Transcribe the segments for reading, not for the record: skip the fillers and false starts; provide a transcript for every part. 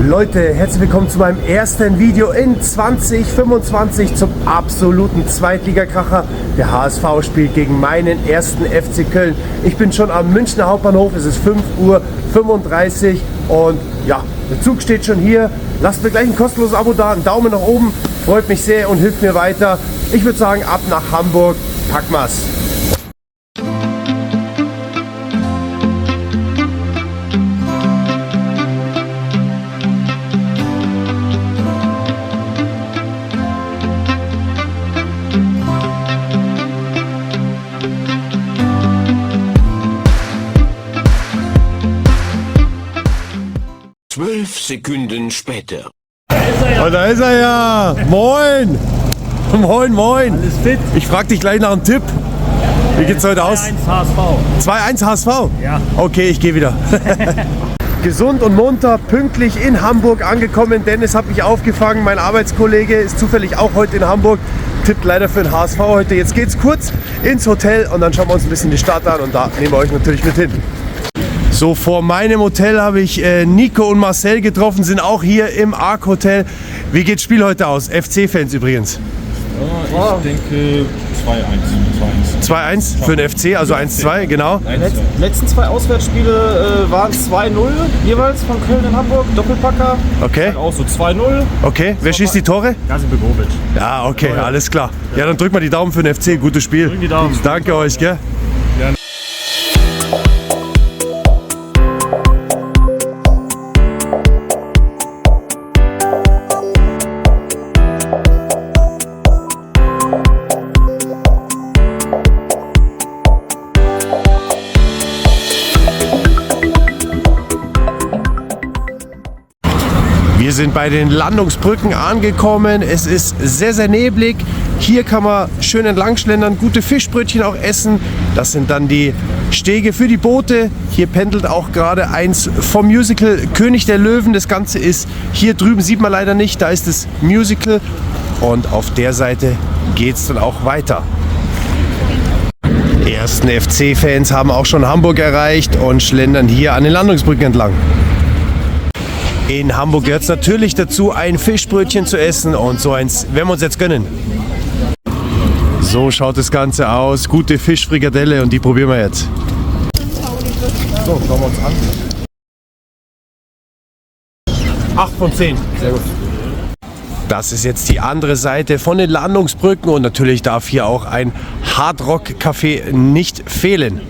Leute, herzlich willkommen zu meinem ersten Video in 2025 zum absoluten Zweitligakracher. Der HSV spielt gegen meinen ersten FC Köln. Ich bin schon am Münchner Hauptbahnhof, es ist 5:35 Uhr und ja, der Zug steht schon hier. Lasst mir gleich ein kostenloses Abo da, einen Daumen nach oben, freut mich sehr und hilft mir weiter. Ich würde sagen, ab nach Hamburg, packen wir's. Sekunden später. Und da ist er ja! Moin! Moin, moin! Alles fit? Ich frag dich gleich nach einem Tipp. Wie geht's heute aus? 2-1 HSV. 2-1 HSV? Ja. Okay, ich gehe wieder. Gesund und munter, pünktlich in Hamburg angekommen. Dennis hat mich aufgefangen. Mein Arbeitskollege ist zufällig auch heute in Hamburg. Tippt leider für den HSV heute. Jetzt geht's kurz ins Hotel und dann schauen wir uns ein bisschen die Stadt an und da nehmen wir euch natürlich mit hin. So, vor meinem Hotel habe ich Nico und Marcel getroffen, sind auch hier im Arc Hotel. Wie geht das Spiel heute aus? FC-Fans übrigens. Ich denke 2-1. 2-1 für den FC, also 1-2, genau. Die letzten zwei Auswärtsspiele waren 2-0 jeweils von Köln in Hamburg, Doppelpacker. Okay, Auch so 2-0. okay. Wer schießt die Tore? Gazi Begovic. Ja, okay, alles klar. Ja, dann drück mal die Daumen für den FC. Gutes Spiel. Drücken die Daumen. Danke euch, gell? Wir sind bei den Landungsbrücken angekommen. Es ist sehr, sehr neblig. Hier kann man schön entlang schlendern, gute Fischbrötchen auch essen. Das sind dann die Stege für die Boote. Hier pendelt auch gerade eins vom Musical König der Löwen. Das Ganze ist hier drüben, sieht man leider nicht. Da ist das Musical und auf der Seite geht es dann auch weiter. Die ersten FC-Fans haben auch schon Hamburg erreicht und schlendern hier an den Landungsbrücken entlang. In Hamburg gehört es natürlich dazu, ein Fischbrötchen zu essen und so eins werden wir uns jetzt gönnen. So schaut das Ganze aus. Gute Fischfrikadelle und die probieren wir jetzt. So, schauen wir uns an. 8 von 10. Sehr gut. Das ist jetzt die andere Seite von den Landungsbrücken und natürlich darf hier auch ein Hardrock-Café nicht fehlen.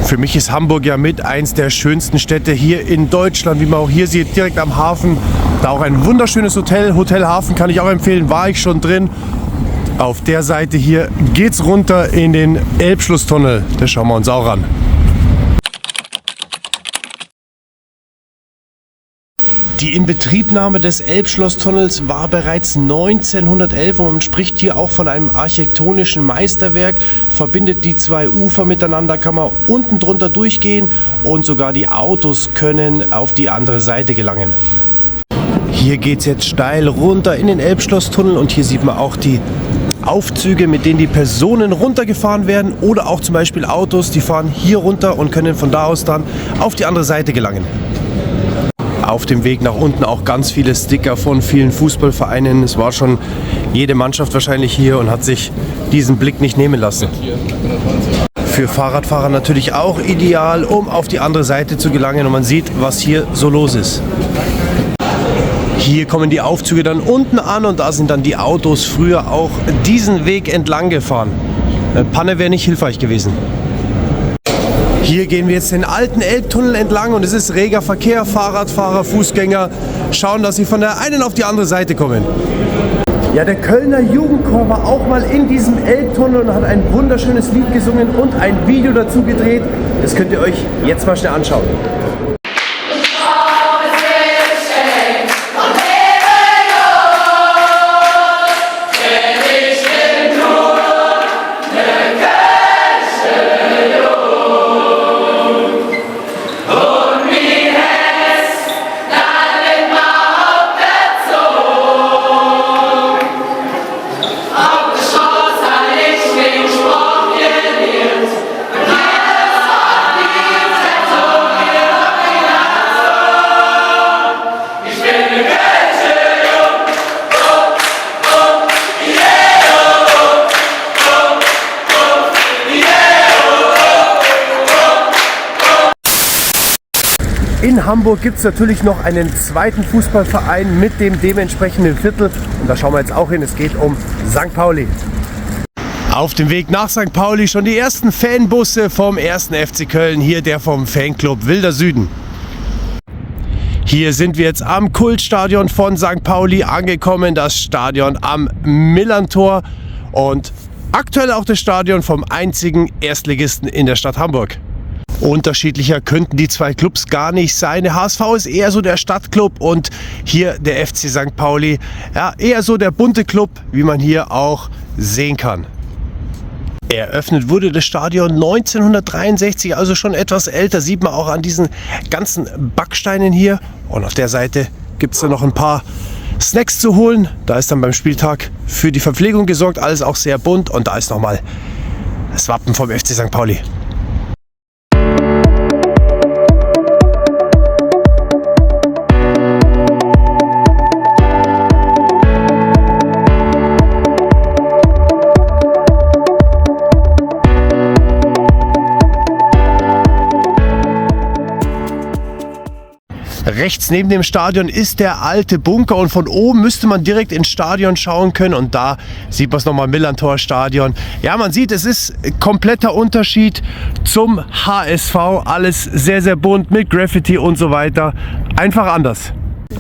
Für mich ist Hamburg ja mit eins der schönsten Städte hier in Deutschland, wie man auch hier sieht, direkt am Hafen. Da auch ein wunderschönes Hotel, Hotel Hafen kann ich auch empfehlen, war ich schon drin. Auf der Seite hier geht's runter in den Elbschlusstunnel, das schauen wir uns auch an. Die Inbetriebnahme des Elbschlusstunnels war bereits 1911 und man spricht hier auch von einem architektonischen Meisterwerk, verbindet die zwei Ufer miteinander, kann man unten drunter durchgehen und sogar die Autos können auf die andere Seite gelangen. Hier geht es jetzt steil runter in den Elbschlusstunnel und hier sieht man auch die Aufzüge, mit denen die Personen runtergefahren werden oder auch zum Beispiel Autos, die fahren hier runter und können von da aus dann auf die andere Seite gelangen. Auf dem Weg nach unten auch ganz viele Sticker von vielen Fußballvereinen. Es war schon jede Mannschaft wahrscheinlich hier und hat sich diesen Blick nicht nehmen lassen. Für Fahrradfahrer natürlich auch ideal, um auf die andere Seite zu gelangen und man sieht, was hier so los ist. Hier kommen die Aufzüge dann unten an und da sind dann die Autos früher auch diesen Weg entlang gefahren. Eine Panne wäre nicht hilfreich gewesen. Hier gehen wir jetzt den alten Elbtunnel entlang und es ist reger Verkehr, Fahrradfahrer, Fußgänger schauen, dass sie von der einen auf die andere Seite kommen. Ja, der Kölner Jugendchor war auch mal in diesem Elbtunnel und hat ein wunderschönes Lied gesungen und ein Video dazu gedreht. Das könnt ihr euch jetzt mal schnell anschauen. in Hamburg gibt es natürlich noch einen zweiten Fußballverein mit dem dementsprechenden Viertel. Und da schauen wir jetzt auch hin. Es geht um St. Pauli. Auf dem Weg nach St. Pauli schon die ersten Fanbusse vom 1. FC Köln. Hier der vom Fanclub Wilder Süden. Hier sind wir jetzt am Kultstadion von St. Pauli angekommen. Das Stadion am Millerntor. Und aktuell auch das Stadion vom einzigen Erstligisten in der Stadt Hamburg. Unterschiedlicher könnten die zwei Clubs gar nicht sein. Der HSV ist eher so der Stadtclub und hier der FC St. Pauli, ja, eher so der bunte Club, wie man hier auch sehen kann. Eröffnet wurde das Stadion 1963, also schon etwas älter, sieht man auch an diesen ganzen Backsteinen hier. Und auf der Seite gibt es dann noch ein paar Snacks zu holen. Da ist dann beim Spieltag für die Verpflegung gesorgt, alles auch sehr bunt. Und da ist nochmal das Wappen vom FC St. Pauli. Rechts neben dem Stadion ist der alte Bunker und von oben müsste man direkt ins Stadion schauen können und da sieht man es nochmal, Millerntor Stadion. Ja, man sieht, es ist kompletter Unterschied zum HSV, alles sehr, sehr bunt mit Graffiti und so weiter, einfach anders.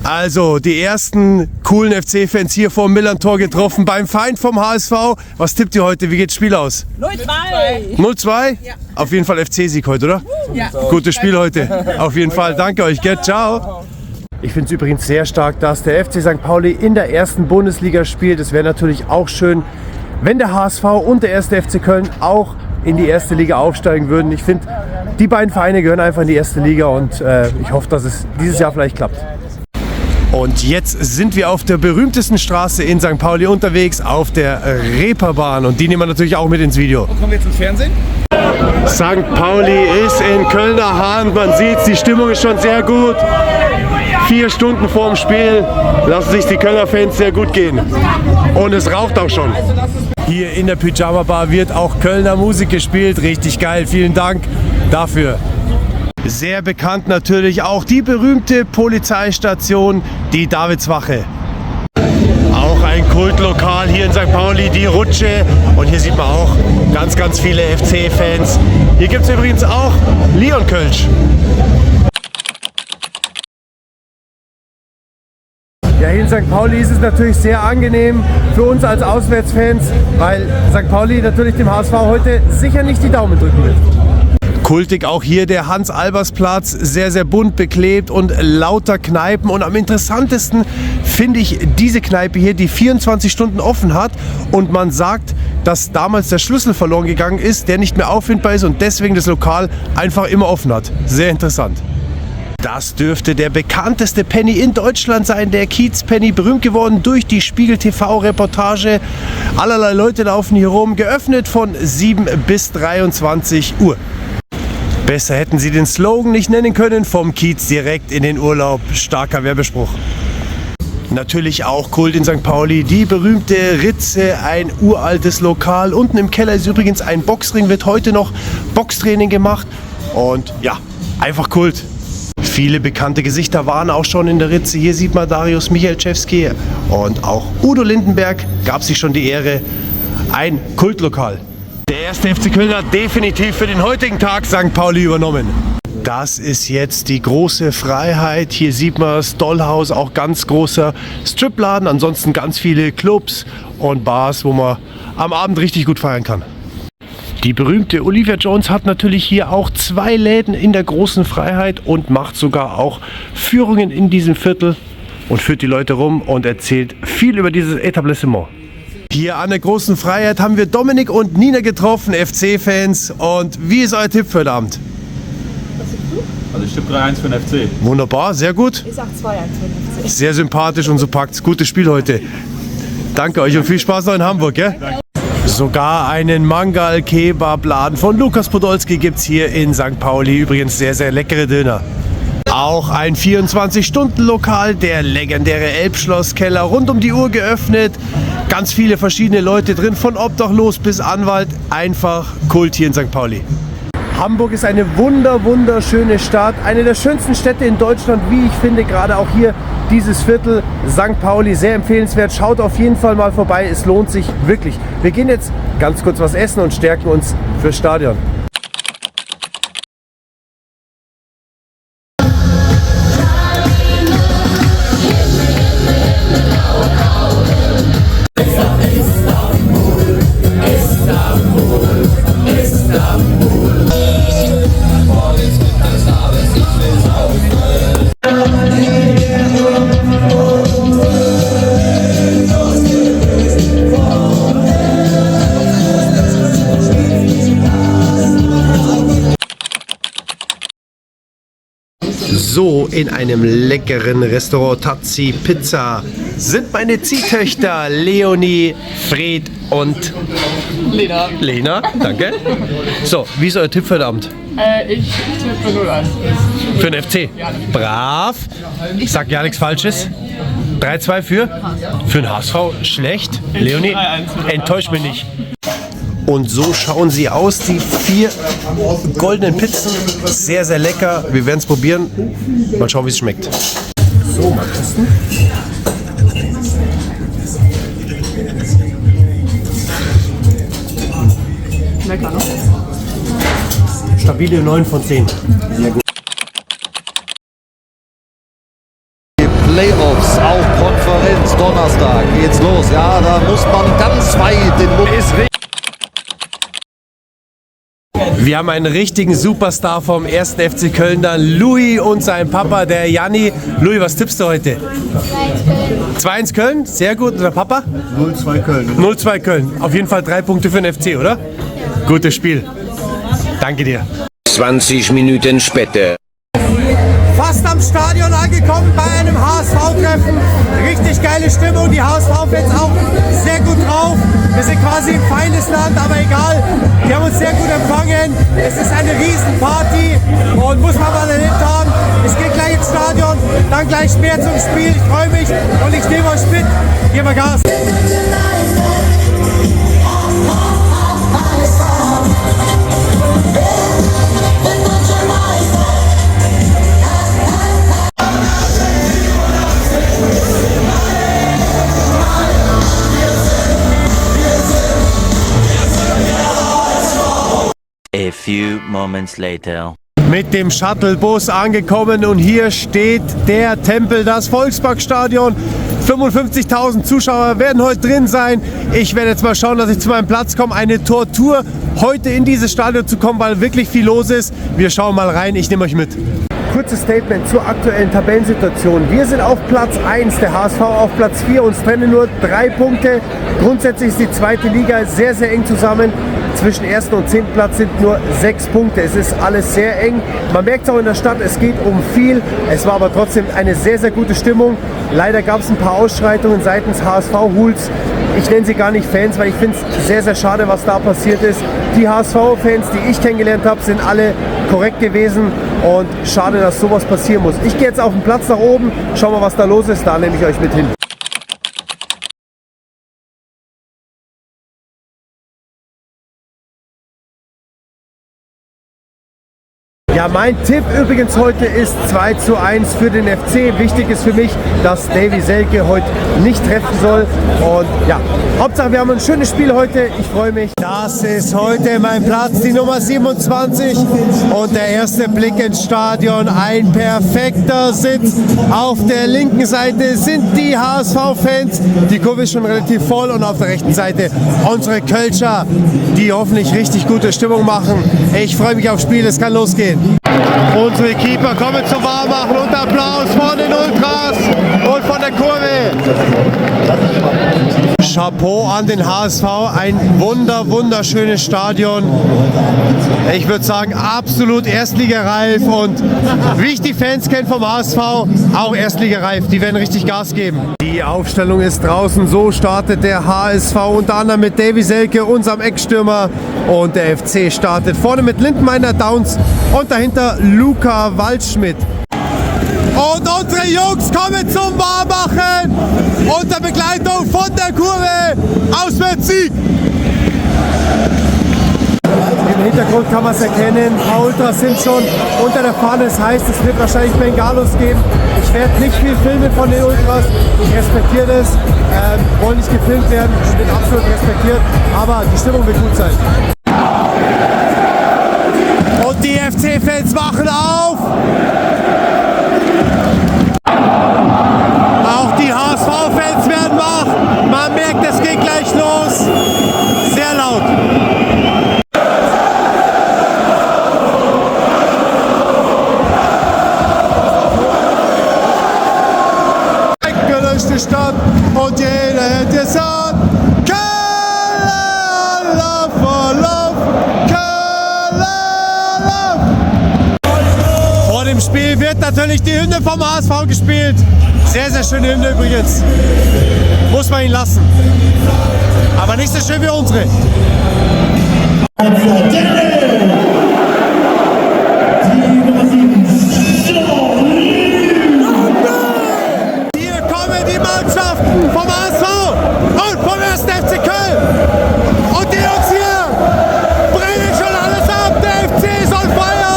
Also die ersten coolen FC-Fans hier vor dem Millerntor getroffen beim Feind vom HSV. Was tippt ihr heute? Wie geht das Spiel aus? 0-2. 0-2? Ja. Auf jeden Fall FC-Sieg heute, oder? Ja. Gutes Spiel heute. Auf jeden Fall. Danke euch. Gell? Ciao. Ich finde es übrigens sehr stark, dass der FC St. Pauli in der ersten Bundesliga spielt. Es wäre natürlich auch schön, wenn der HSV und der 1. FC Köln auch in die erste Liga aufsteigen würden. Ich finde, die beiden Vereine gehören einfach in die erste Liga und ich hoffe, dass es dieses Jahr vielleicht klappt. Und jetzt sind wir auf der berühmtesten Straße in St. Pauli unterwegs, auf der Reeperbahn. Und die nehmen wir natürlich auch mit ins Video. Kommen wir jetzt ins Fernsehen? St. Pauli ist in Kölner Hand. Man sieht, die Stimmung ist schon sehr gut. 4 Stunden vor dem Spiel lassen sich die Kölner Fans sehr gut gehen. Und es raucht auch schon. Hier in der Pyjama Bar wird auch Kölner Musik gespielt. Richtig geil. Vielen Dank dafür. Sehr bekannt natürlich auch die berühmte Polizeistation, die Davidswache. Auch ein Kultlokal hier in St. Pauli, die Rutsche. Und hier sieht man auch ganz, ganz viele FC-Fans. Hier gibt es übrigens auch Leon Kölsch. Ja, hier in St. Pauli ist es natürlich sehr angenehm für uns als Auswärtsfans, weil St. Pauli natürlich dem HSV heute sicher nicht die Daumen drücken wird. Kultig auch hier der Hans-Albers-Platz, sehr, sehr bunt beklebt und lauter Kneipen. Und am interessantesten finde ich diese Kneipe hier, die 24 Stunden offen hat. Und man sagt, dass damals der Schlüssel verloren gegangen ist, der nicht mehr auffindbar ist und deswegen das Lokal einfach immer offen hat. Sehr interessant. Das dürfte der bekannteste Penny in Deutschland sein, der Kiez Penny, berühmt geworden durch die Spiegel TV-Reportage. Allerlei Leute laufen hier rum, geöffnet von 7 bis 23 Uhr. Besser hätten sie den Slogan nicht nennen können, vom Kiez direkt in den Urlaub. Starker Werbespruch. Natürlich auch Kult in St. Pauli, die berühmte Ritze, ein uraltes Lokal. Unten im Keller ist übrigens ein Boxring, wird heute noch Boxtraining gemacht. Und ja, einfach Kult. Viele bekannte Gesichter waren auch schon in der Ritze. Hier sieht man Darius Michalczewski und auch Udo Lindenberg gab sich schon die Ehre. Ein Kultlokal. Der 1. FC Köln hat definitiv für den heutigen Tag St. Pauli übernommen. Das ist jetzt die große Freiheit. Hier sieht man das Dollhaus, auch ganz großer Stripladen. Ansonsten ganz viele Clubs und Bars, wo man am Abend richtig gut feiern kann. Die berühmte Olivia Jones hat natürlich hier auch 2 Läden in der großen Freiheit und macht sogar auch Führungen in diesem Viertel und führt die Leute rum und erzählt viel über dieses Etablissement. Hier an der großen Freiheit haben wir Dominik und Nina getroffen, FC-Fans. Und wie ist euer Tipp für den Abend? Also ich tippe 3-1 für den FC. Wunderbar, sehr gut. Ich sag 2-1 für den FC. Sehr sympathisch und so packt's. Gutes Spiel heute. Danke euch und viel Spaß noch in Hamburg. Gell? Sogar einen Mangal-Kebab-Laden von Lukas Podolski gibt es hier in St. Pauli. Übrigens sehr, sehr leckere Döner. Auch ein 24-Stunden-Lokal, der legendäre Elbschlosskeller, rund um die Uhr geöffnet. Ganz viele verschiedene Leute drin, von Obdachlos bis Anwalt. Einfach Kult hier in St. Pauli. Hamburg ist eine wunderschöne Stadt, eine der schönsten Städte in Deutschland, wie ich finde, gerade auch hier dieses Viertel St. Pauli, sehr empfehlenswert. Schaut auf jeden Fall mal vorbei, es lohnt sich wirklich. Wir gehen jetzt ganz kurz was essen und stärken uns fürs Stadion. So, in einem leckeren Restaurant Tazzi Pizza sind meine Ziehtöchter Leonie, Fred und Lena, danke. So, wie ist euer Tipp für heute Abend? Ich tippe 0-1. Für den FC? Brav. Ich sag ja nichts Falsches. 3-2 für den HSV. Schlecht. Leonie, enttäuscht mich nicht. Und so schauen sie aus, die 4 goldenen Pizzen. Sehr, sehr lecker. Wir werden es probieren. Mal schauen, wie es schmeckt. So, mal testen. Lecker, ne? Stabile 9 von 10. Sehr gut. Playoffs auf Konferenz Donnerstag geht's los. Ja, da muss man ganz weit den Mund. Wir haben einen richtigen Superstar vom 1. FC Köln da, Louis und sein Papa, der Janni. Louis, was tippst du heute? 2-1 Köln, sehr gut. Und der Papa? 0-2 Köln. 0-2 Köln. Auf jeden Fall 3 Punkte für den FC, oder? Gutes Spiel. Danke dir. 20 Minuten später. Fast am Stadion angekommen bei einem HSV-Treffen. Richtig geile Stimmung, die HSV-Fans auch sehr gut drauf. Wir sind quasi im Feindesland, aber egal. Die haben uns sehr gut empfangen. Es ist eine Riesenparty und muss man mal erlebt haben. Es geht gleich ins Stadion, dann gleich mehr zum Spiel. Ich freue mich und ich nehme euch mit. Geben wir Gas. A few moments later. Mit dem Shuttlebus angekommen und hier steht der Tempel, das Volksparkstadion. 55.000 Zuschauer werden heute drin sein. Ich werde jetzt mal schauen, dass ich zu meinem Platz komme. Eine Tortur heute in dieses Stadion zu kommen, weil wirklich viel los ist. Wir schauen mal rein, ich nehme euch mit. Kurzes Statement zur aktuellen Tabellensituation. Wir sind auf Platz 1, der HSV auf Platz 4. Uns trennen nur 3 Punkte. Grundsätzlich ist die zweite Liga sehr, sehr eng zusammen. Zwischen 1. und 10. Platz sind nur 6 Punkte. Es ist alles sehr eng. Man merkt es auch in der Stadt, es geht um viel. Es war aber trotzdem eine sehr, sehr gute Stimmung. Leider gab es ein paar Ausschreitungen seitens HSV-Hools. Ich nenne sie gar nicht Fans, weil ich finde es sehr, sehr schade, was da passiert ist. Die HSV-Fans, die ich kennengelernt habe, sind alle korrekt gewesen. Und schade, dass sowas passieren muss. Ich gehe jetzt auf den Platz nach oben. Schauen wir, was da los ist. Da nehme ich euch mit hin. Ja, mein Tipp übrigens heute ist 2:1 für den FC. Wichtig ist für mich, dass Davy Selke heute nicht treffen soll. Und ja, Hauptsache wir haben ein schönes Spiel heute. Ich freue mich. Das ist heute mein Platz, die Nummer 27. Und der erste Blick ins Stadion. Ein perfekter Sitz. Auf der linken Seite sind die HSV-Fans. Die Kurve ist schon relativ voll. Und auf der rechten Seite unsere Kölscher, die hoffentlich richtig gute Stimmung machen. Ich freue mich aufs Spiel. Es kann losgehen. Unsere Keeper kommen zum Warmmachen und Applaus von den Ultras und von der Kurve. Chapeau an den HSV, ein wunderschönes Stadion. Ich würde sagen, absolut erstligareif und wie ich die Fans kenne vom HSV, auch erstligareif. Die werden richtig Gas geben. Die Aufstellung ist draußen, so startet der HSV unter anderem mit Davy Selke, unserem Ex-Stürmer, und der FC startet vorne mit Lindenmeiner, Downs und dahinter Luca Waldschmidt. Und unsere Jungs kommen zum Warmmachen unter Begleitung von der Kurve. Auswärtssieg! Im Hintergrund kann man es erkennen. Ein paar Ultras sind schon unter der Fahne. Das heißt, es wird wahrscheinlich Bengalos geben. Ich werde nicht viel filmen von den Ultras. Ich respektiere das. Wollen nicht gefilmt werden. Ich bin absolut respektiert. Aber die Stimmung wird gut sein. Und die FC-Fans wachen auf. Auch die HSV-Fans werden wach. Man merkt, es geht gleich los. Sehr laut. Gelöschte Stadt und jeder hätte es an. Köln, love for love. Köln, love. Vor dem Spiel wird natürlich die Hymne vom HSV gespielt. Sehr, sehr schöne Hymne übrigens. Muss man ihn lassen. Aber nicht so schön wie unsere. Hier kommen die Mannschaften vom HSV und vom 1. FC Köln. Und die Jungs hier bringen schon alles ab. Der FC ist on fire.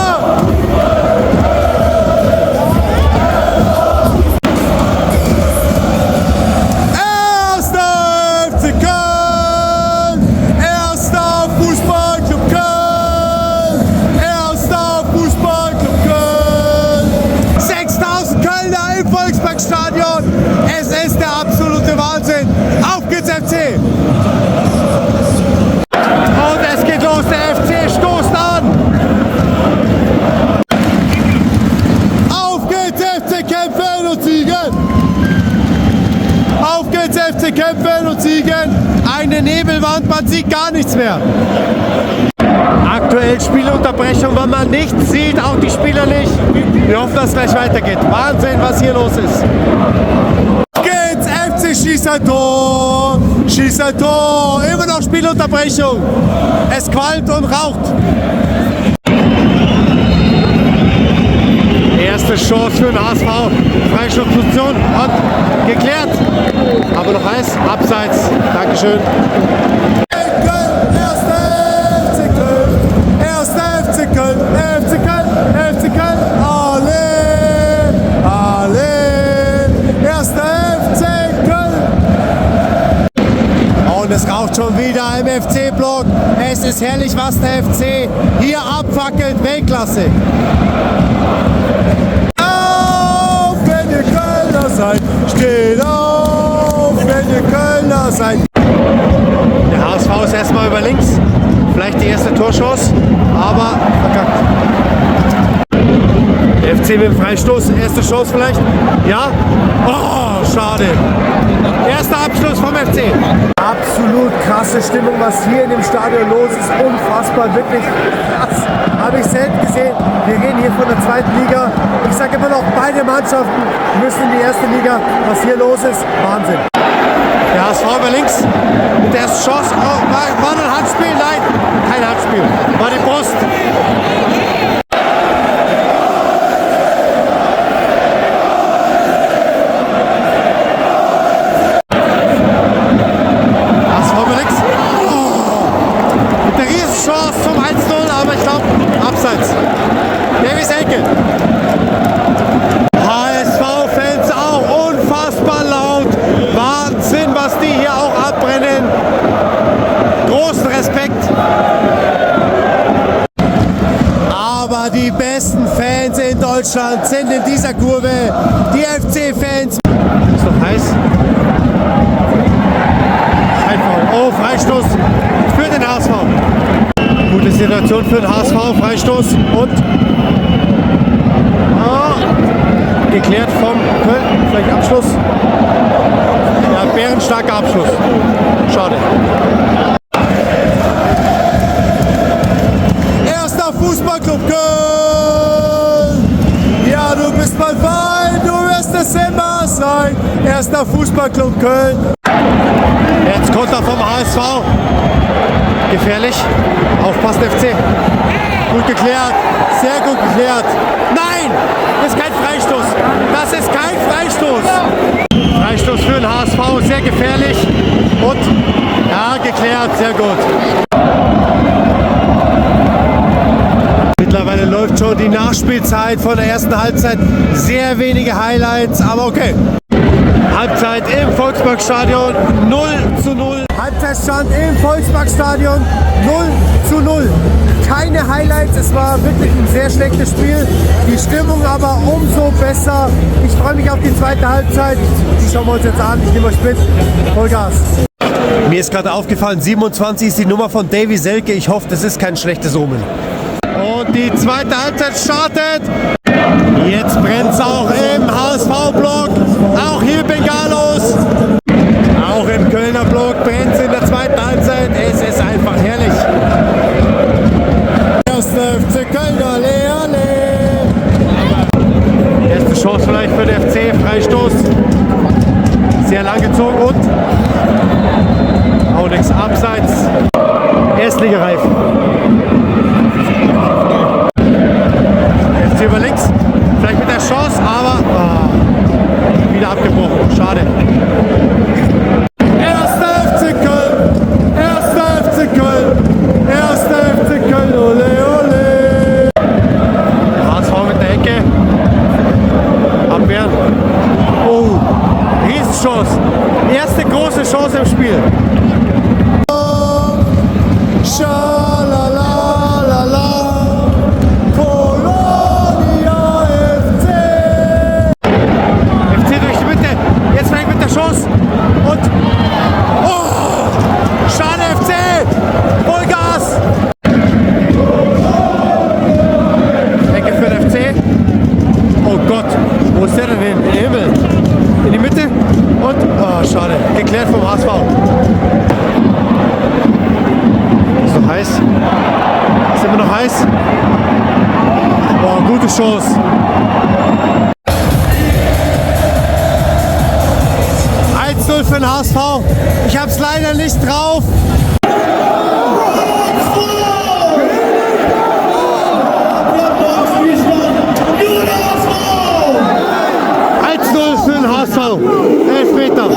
Erster FC Köln. Erster Fußballclub Köln. Erster Fußballclub Köln. 6000 Kölner im Volksparkstadion. Es ist der absolute Wahnsinn. Auf geht's FC. Und es geht los. Der FC stoßt an. Auf geht's FC kämpfen und siegen. Auf geht's FC kämpfen und siegen. Eine Nebelwand, man sieht gar nichts mehr. Aktuell Spielunterbrechung, weil man nichts sieht, auch die Spieler nicht. Wir hoffen, dass es gleich weitergeht. Wahnsinn, was hier los ist. Geht's, FC schießt ein Tor, schießt ein Tor. Immer noch Spielunterbrechung. Es qualmt und raucht. Erste Chance für den HSV. Freistoßposition und geklärt. Aber noch heiß, abseits. Dankeschön. Es raucht schon wieder im FC-Block. Es ist herrlich, was der FC hier abfackelt. Weltklasse. Auf, wenn ihr Kölner seid. Steht auf, wenn ihr Kölner seid. Der HSV ist erstmal über links. Vielleicht die erste Torchance, aber verkackt. Der FC mit dem Freistoß. Erste Chance vielleicht. Ja? Oh, schade. Erster Abschluss vom FC. Absolut krasse Stimmung, was hier in dem Stadion los ist. Unfassbar, wirklich krass. Habe ich selten gesehen. Wir reden hier von der zweiten Liga. Ich sage immer noch, beide Mannschaften müssen in die erste Liga. Was hier los ist, Wahnsinn. Der HSV über links mit der ersten Chance. Oh, war ein Handspiel? Nein, kein Handspiel. War die Brust. HSV-Fans auch unfassbar laut. Wahnsinn, was die hier auch abbrennen. Großen Respekt. Aber die besten Fans in Deutschland sind in dieser Kurve die FC-Fans. Ist noch heiß. Kein Foul. Oh, Freistoß für den HSV. Gute Situation für den HSV. Freistoß und geklärt vom Köln, vielleicht Abschluss. Ja, bärenstarker Abschluss. Schade. Erster Fußballclub Köln. Ja, du bist bald weit, du wirst es immer sein. Erster Fußballclub Köln. Jetzt Konter vom HSV. Gefährlich. Aufpassen, FC. Gut geklärt. Sehr gut geklärt. Nein! Das ist kein Freistoß. Das ist kein Freistoß. Freistoß für den HSV. Sehr gefährlich. Und ja, geklärt. Sehr gut. Nachspielzeit von der ersten Halbzeit. Sehr wenige Highlights, aber okay. Halbzeit im Volksparkstadion 0:0. Halbzeitstand im Volksparkstadion 0:0. Keine Highlights, es war wirklich ein sehr schlechtes Spiel. Die Stimmung aber umso besser. Ich freue mich auf die zweite Halbzeit. Die schauen wir uns jetzt an. Ich nehme euch mit. Vollgas. Mir ist gerade aufgefallen, 27 ist die Nummer von Davy Selke. Ich hoffe, das ist kein schlechtes Omen. Und die zweite Halbzeit startet. Jetzt brennt es auch im HSV-Block. Auch hier Bengalos. Auch im Kölner Block brennt es in der zweiten Halbzeit. Es ist einfach herrlich. Erste FC Köln, alle, alle. Erste Chance vielleicht für den FC. Freistoß. Sehr lang gezogen und auch nichts abseits. Erstligareif. FC über links. Vielleicht mit der Chance, aber wieder abgebrochen. Schade. Erster FC Köln. Erster FC Köln. Erster FC Köln. Ole, ole. HSV mit der Ecke. Abwehren. Oh. Riesenchance. Erste große Chance im Spiel. Schalalalala. Colonia FC. FC durch die Mitte. Jetzt vielleicht mit der Chance. Und. Oh! Schade FC. Vollgas. Ecke für den FC. Oh Gott. Wo ist der denn hin? In den Himmel. In die Mitte. Und. Oh, schade. Geklärt vom HSV. Ist noch heiß. Ist immer noch heiß. Boah, gute Chance. 1:0 für den HSV. Ich hab's leider nicht drauf. Für den HSV. 11 Meter.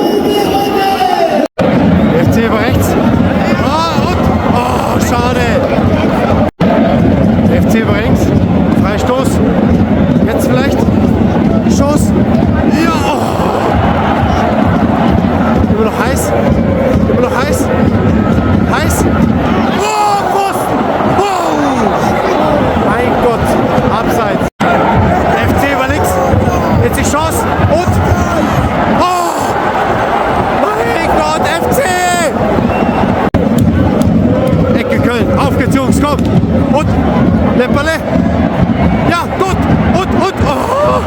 FC über rechts. Und. Oh, schade. FC über links. Freistoß. Jetzt vielleicht. Schuss. Ja. Oh. Immer noch heiß. Immer noch heiß. Heiß. Oh, Pfosten. Oh. Mein Gott. Abseits. FC über links. Jetzt die Chance. Und. Oh. Mein Gott. FC. Ecke Köln. Auf geht's, Jungs. Komm. Und. Lemperle. Ja, gut. Und. Oh.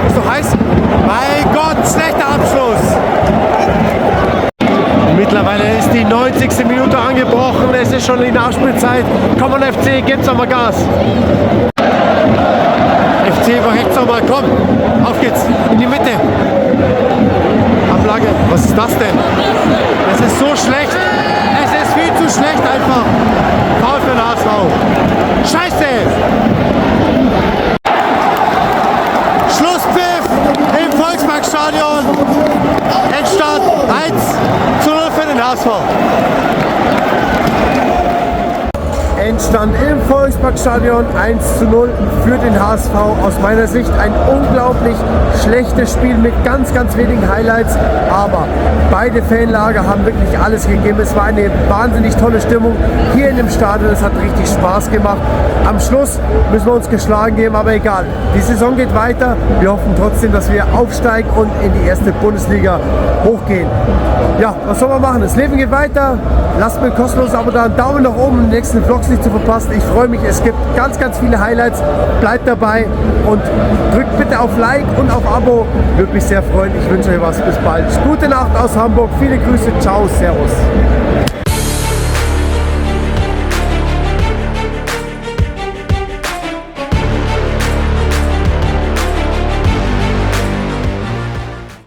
Ist doch heiß. Mein Gott. Schlechter Abschluss. Mittlerweile ist die 90. Minute angebrochen. Es ist schon die Nachspielzeit. Komm on FC, gibt's nochmal Gas. FC über rechts nochmal, komm. Auf geht's. In die Mitte. Ablage. Was ist das denn? Das ist so schlecht. Es ist viel zu schlecht einfach. Foul für den HSV. Scheiße. Schlusspfiff im Volksparkstadion. Endstand 1:0 für den HSV. Endstand im Volksparkstadion 1:0 für den HSV. Aus meiner Sicht ein unglaublich schlechtes Spiel mit ganz, ganz wenigen Highlights. Aber beide Fanlager haben wirklich alles gegeben. Es war eine wahnsinnig tolle Stimmung hier in dem Stadion. Es hat richtig Spaß gemacht. Am Schluss müssen wir uns geschlagen geben, aber egal. Die Saison geht weiter. Wir hoffen trotzdem, dass wir aufsteigen und in die erste Bundesliga hochgehen. Ja, was soll man machen? Das Leben geht weiter. Lasst mir kostenlos aber da einen Daumen nach oben, die nächsten Vlogs nicht zu verpassen. Ich freue mich, es gibt ganz, ganz viele Highlights. Bleibt dabei und drückt bitte auf Like und auf Abo. Würde mich sehr freuen. Ich wünsche euch was. Bis bald. Gute Nacht aus Hamburg. Viele Grüße. Ciao. Servus.